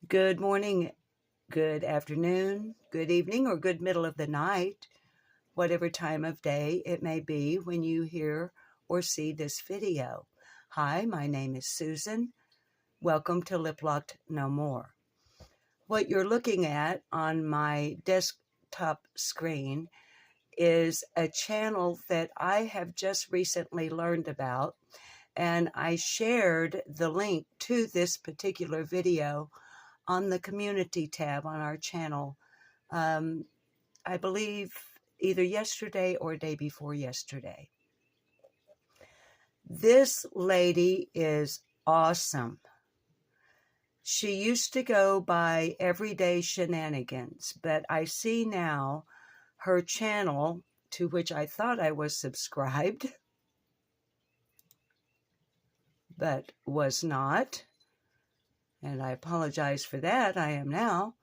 Good morning, good afternoon, good evening, or good middle of the night, whatever time of day it may be when you hear or see this video. Hi, my name is Susan. Welcome to Lip Locked No More. What you're looking at on my desktop screen is a channel that I have just recently learned about, and I shared the link to this particular video on the community tab on our channel, I believe either yesterday or day before yesterday. This lady is awesome. She used to go by Everyday Shenanigans, but I see now her channel, to which I thought I was subscribed, but was not. And I apologize for that. I am now.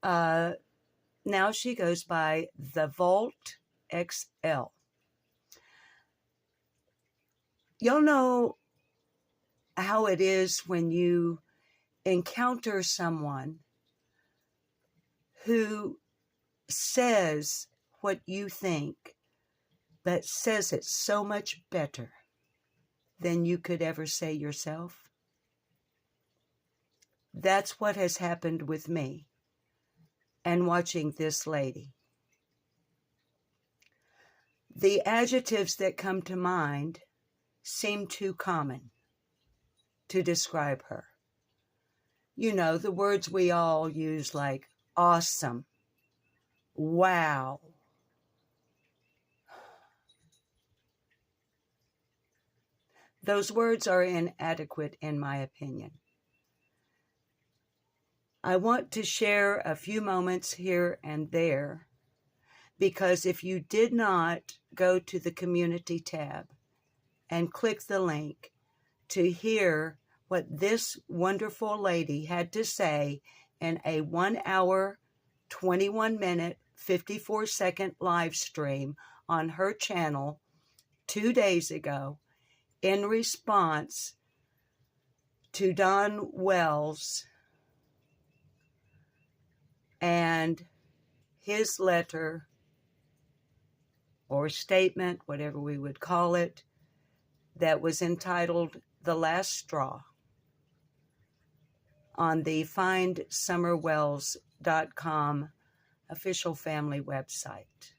Now she goes by the Volt XL. You'll know how it is when you encounter someone who says what you think, but says it so much better than you could ever say yourself. That's what has happened with me and watching this lady. The adjectives that come to mind seem too common to describe her. You know, the words we all use like awesome, wow. Those words are inadequate in my opinion. I want to share a few moments here and there because if you did not go to the community tab and click the link to hear what this wonderful lady had to say in a 1 hour, 21 minute, 54-second live stream on her channel 2 days ago in response to Don Wells and his letter or statement, whatever we would call it, that was entitled The Last Straw on the findsummerwells.com official family website.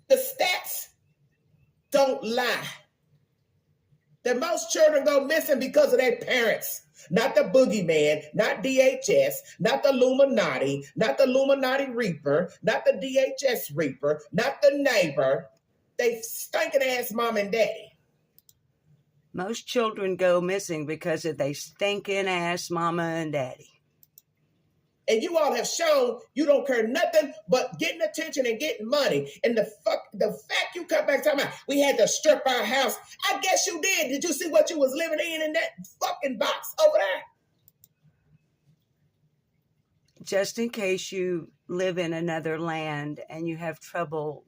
The stats don't lie. That most children go missing because of their parents. Not the boogeyman, not DHS, not the Illuminati, not the Illuminati Reaper, not the DHS Reaper, not the neighbor. They stinking ass mom and daddy. Most children go missing because of they stinking ass mama and daddy. And you all have shown you don't care nothing but getting attention and getting money. And the fact you come back talking about we had to strip our house. I guess you did. Did you see what you was living in that fucking box over there? Just in case you live in another land and you have trouble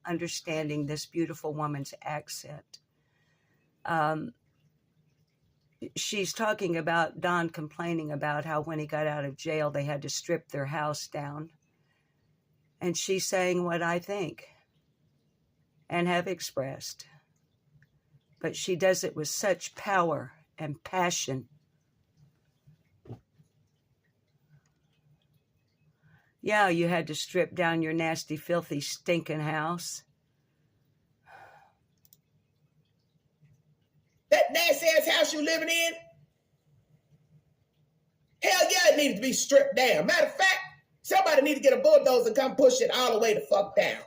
understanding this beautiful woman's accent. She's talking about Don complaining about how when he got out of jail, they had to strip their house down. And she's saying what I think and have expressed. But she does it with such power and passion. Yeah, you had to strip down your nasty, filthy, stinking house. That nasty ass house you living in? Hell yeah, it needed to be stripped down. Matter of fact, somebody need to get a bulldozer and come push it all the way the fuck down.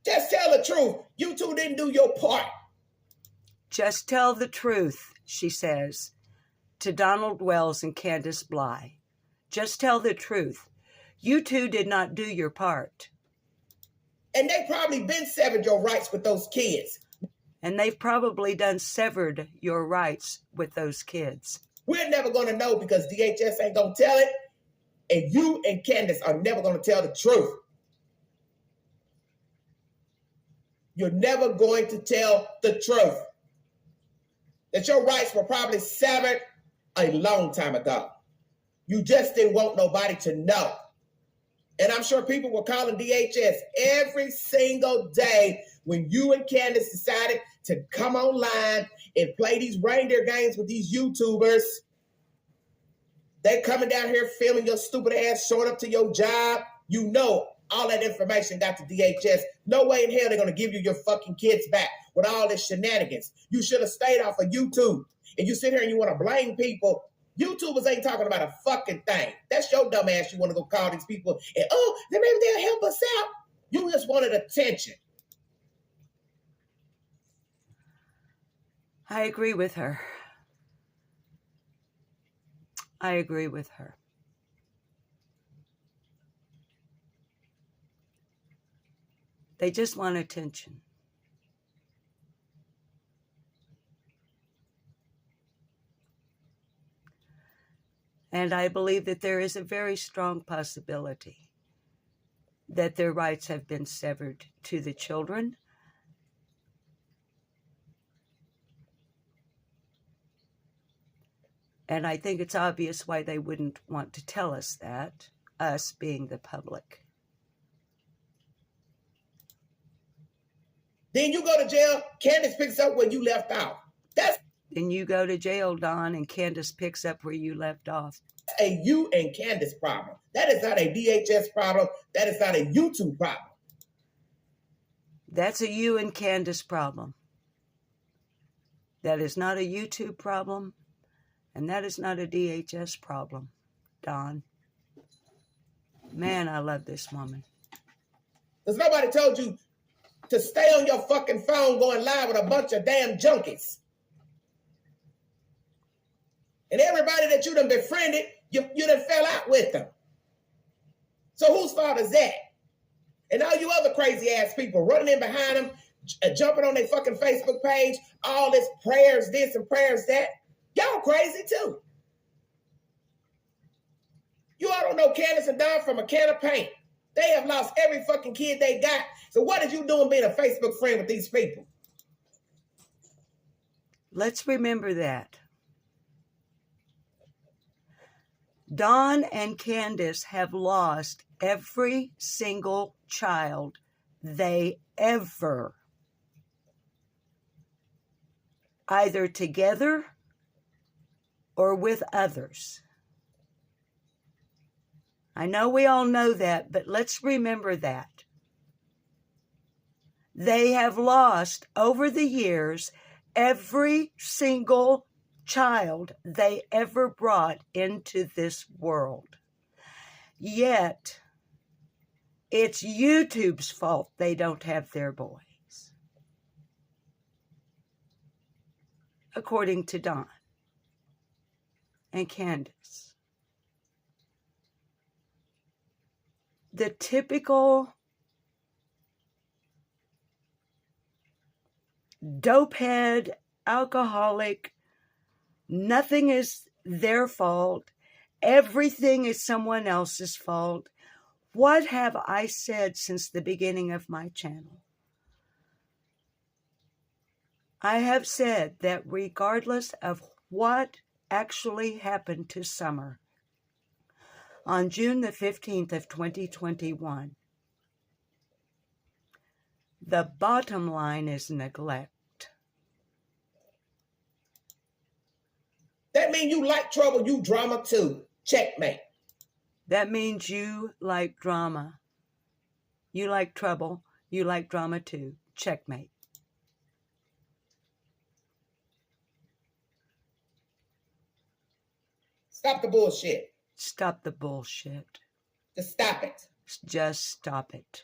Just tell the truth. You two didn't do your part. Just tell the truth, she says to Donald Wells and Candace Bly. Just tell the truth. You two did not do your part. And they probably been severed your rights with those kids. And they've probably done severed your rights with those kids. We're never going to know because DHS ain't going to tell it. And you and Candace are never going to tell the truth. you're never going to tell the truth. That your rights were probably severed a long time ago. You just didn't want nobody to know. And I'm sure people were calling DHS every single day when you and Candace decided to come online and play these reindeer games with these YouTubers. They coming down here filming your stupid ass, showing up to your job. You know all that information got to DHS. No way in hell they're going to give you your fucking kids back with all this shenanigans. You should have stayed off of YouTube. And you sit here and you want to blame people. YouTubers ain't talking about a fucking thing. That's your dumb ass. You want to go call these people and, oh, then maybe they'll help us out. You just wanted attention. I agree with her. I agree with her. They just want attention. And I believe that there is a very strong possibility that their rights have been severed to the children. And I think it's obvious why they wouldn't want to tell us that, us being the public. Then you go to jail, Candace picks up where you left off. Then you go to jail, Don, and Candace picks up where you left off. A you and Candace problem. That is not a DHS problem. That is not a YouTube problem. That's a you and Candace problem. That is not a YouTube problem, and that is not a DHS problem, Don. Man, I love this woman. Because nobody told you to stay on your fucking phone going live with a bunch of damn junkies. And everybody that you done befriended, you done fell out with them. So whose fault is that? And all you other crazy ass people running in behind them, jumping on their fucking Facebook page, all this prayers this and prayers that. Y'all crazy too. You all don't know Candace and Don from a can of paint. They have lost every fucking kid they got. So what are you doing being a Facebook friend with these people? Let's remember that. Don and Candace have lost every single child they ever, either together or with others. I know we all know that, but let's remember that. They have lost over the years every single child they ever brought into this world. Yet, it's YouTube's fault they don't have their boys, according to Don and Candace. The typical dopehead, alcoholic, nothing is their fault. Everything is someone else's fault. What have I said since the beginning of my channel? I have said that regardless of what actually happened to Summer on June the 15th of 2021, the bottom line is neglect. That means you like trouble, you drama too. Checkmate. That means you like drama. You like trouble. You like drama too. Checkmate. Stop the bullshit. Stop the bullshit. Just stop it. Just stop it.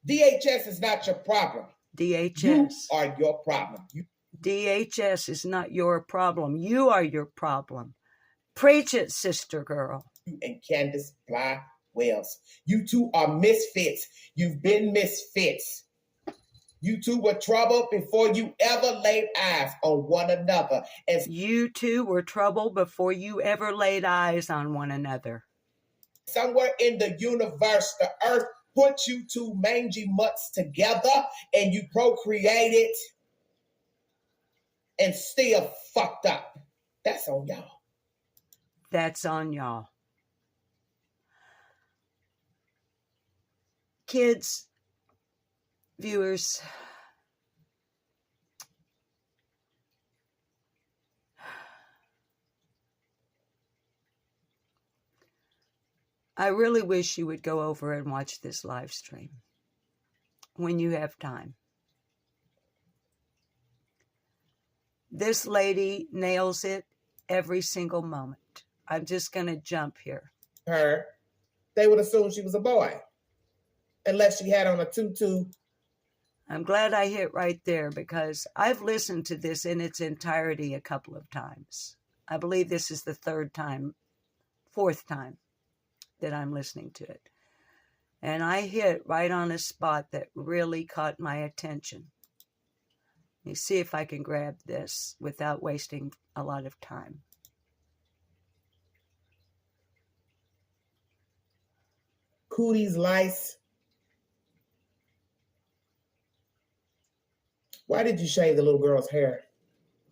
DHS is not your problem. DHS. You are your problem. DHS is not your problem. You are your problem. Preach it, sister girl. You and Candace Bly Wells. You two are misfits. You've been misfits. You two were trouble before you ever laid eyes on one another. And you two were trouble before you ever laid eyes on one another. Somewhere in the universe, the earth put you two mangy mutts together and you procreated and still fucked up. That's on y'all. That's on y'all. Kids, viewers, I really wish you would go over and watch this live stream when you have time. This lady nails it every single moment. I'm just going to jump here. Her, they would assume she was a boy, unless she had on a tutu. I'm glad I hit right there because I've listened to this in its entirety a couple of times. I believe this is the fourth time that I'm listening to it. And I hit right on a spot that really caught my attention. Let me see if I can grab this without wasting a lot of time. Cooties lice. Why did you shave the little girl's hair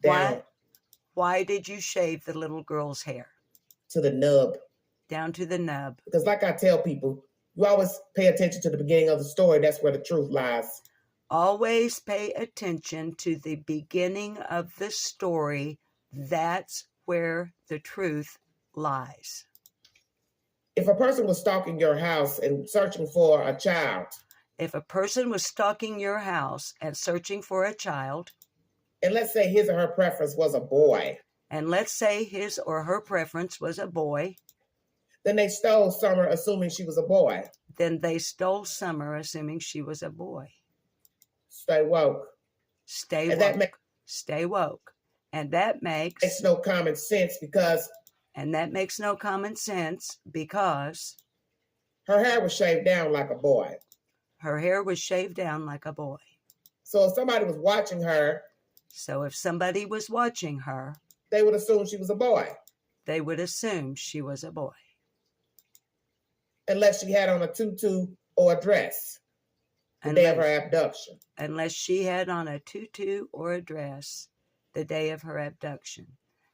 down? Why did you shave the little girl's hair? To the nub. Down to the nub. Because like I tell people, you always pay attention to the beginning of the story. That's where the truth lies. Always pay attention to the beginning of the story. That's where the truth lies. If a person was stalking your house and searching for a child. If a person was stalking your house and searching for a child. And let's say his or her preference was a boy. And let's say his or her preference was a boy. Then they stole Summer assuming she was a boy. Then they stole Summer assuming she was a boy. Stay woke. Stay woke. Stay woke. And that makes no common sense because. And that makes no common sense because. Her hair was shaved down like a boy. Her hair was shaved down like a boy. So if somebody was watching her. They would assume she was a boy. They would assume she was a boy. Unless she had on a tutu or a dress. The day of her abduction. Unless she had on a tutu or a dress the day of her abduction.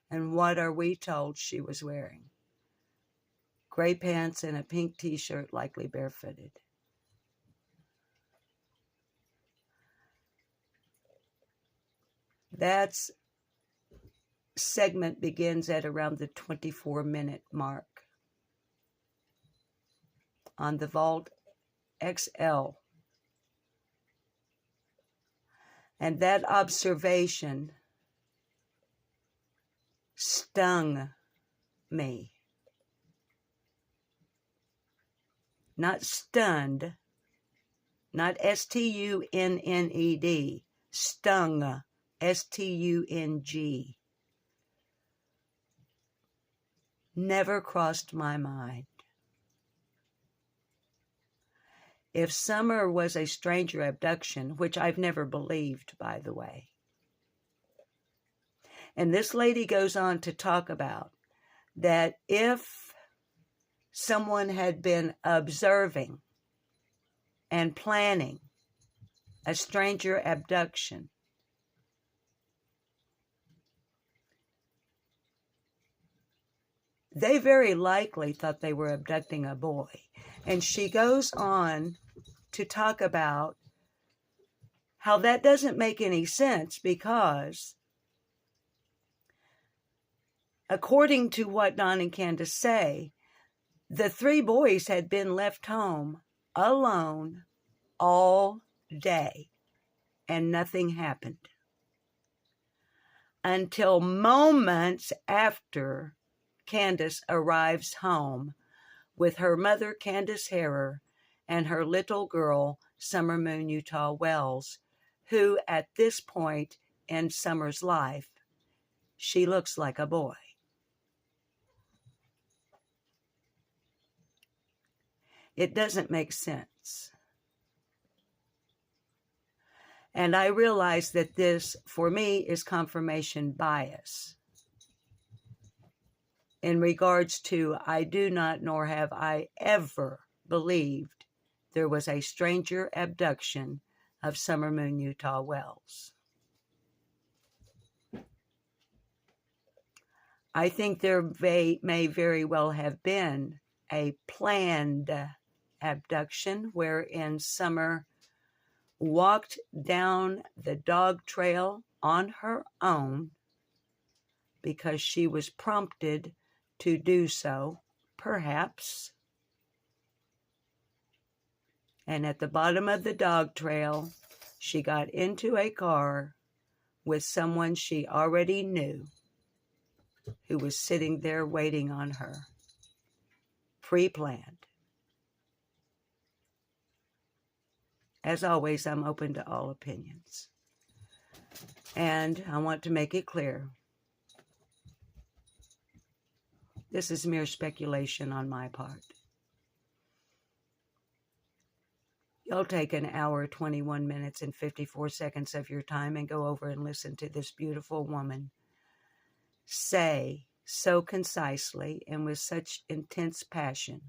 And what are we told she was wearing? Gray pants and a pink t-shirt, likely barefooted. That segment begins at around the 24-minute mark on the Vault XL. And that observation stung me. Not stunned, not S-T-U-N-N-E-D, stung, S-T-U-N-G. Never crossed my mind. If Summer was a stranger abduction, which I've never believed, by the way. And this lady goes on to talk about that if someone had been observing and planning a stranger abduction, they very likely thought they were abducting a boy. And she goes on to talk about how that doesn't make any sense because according to what Don and Candace say, the three boys had been left home alone all day and nothing happened until moments after Candace arrives home with her mother, Candace Harrer, and her little girl, Summer Moon Utah Wells, who at this point in Summer's life, she looks like a boy. It doesn't make sense. And I realize that this, for me, is confirmation bias. In regards to, I do not nor have I ever believed there was a stranger abduction of Summer Moon Utah Wells. I think there may very well have been a planned abduction wherein Summer walked down the dog trail on her own because she was prompted to do so, perhaps. And at the bottom of the dog trail, she got into a car with someone she already knew who was sitting there waiting on her, pre-planned. As always, I'm open to all opinions. And I want to make it clear, this is mere speculation on my part. You'll take an hour, 21 minutes, and 54 seconds of your time and go over and listen to this beautiful woman say so concisely and with such intense passion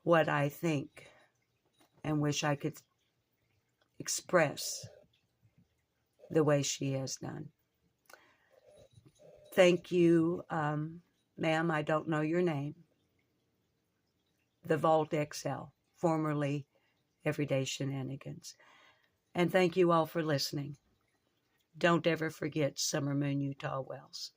what I think and wish I could express the way she has done. Thank you, ma'am, I don't know your name. The Vault XL, formerly Everyday Shenanigans. And thank you all for listening. Don't ever forget Summer Moon Utah Wells.